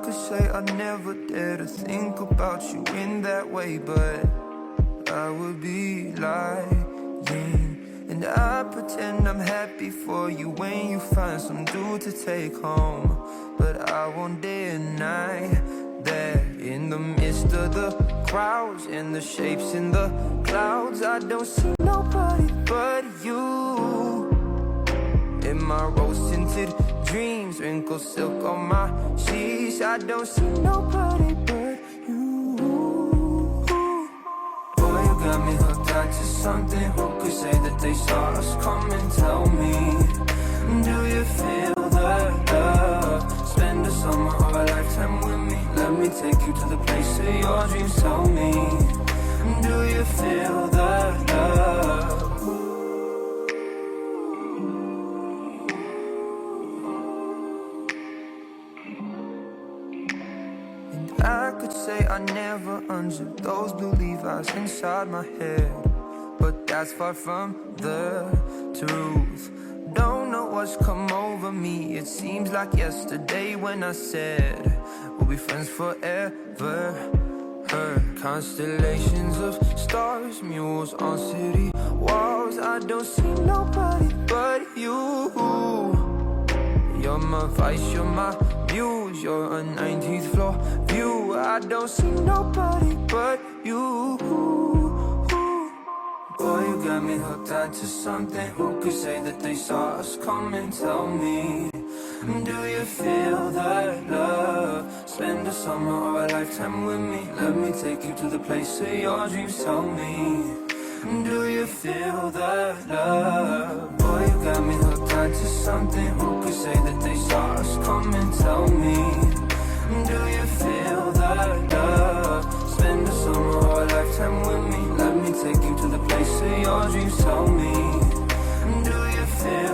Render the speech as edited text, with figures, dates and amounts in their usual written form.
could say I never dare to think about you in that way, but I would be lying. And I pretend I'm happy for you when you find some dude to take home. But I won't deny that in the midst of the crowds and the shapes in the clouds, I don't see nobody but you. In my rose-tinted dreams, wrinkled silk on my sheets, I don't see nobody but you. Boy, you got me hooked on to something. Who could say that they saw us coming? Tell me, do you feel the love? Spend a summer or a lifetime with me. Let me take you to the place of your dreams. Tell me, do you feel the love? I could say I never unzipped those blue Levi's inside my head, but that's far from the truth. Don't know what's come over me. It seems like yesterday when I said we'll be friends forever. Constellations of stars, mules on city walls. I don't see nobody but you. You're my vice, you're my muse, you're a 19th floor view. I don't see nobody but you. Boy, you got me hooked onto something. Who could say that they saw us coming? Tell me, do you feel the love? Spend a summer or a lifetime with me. Let me take you to the place of your dreams. Tell me, do you feel the love? Boy, you got me hooked onto something. Who could say that they saw us coming? Tell me, do you feel the love? Spend a summer or a lifetime with me. Let me take you to the place of your dreams. Tell me, do you feel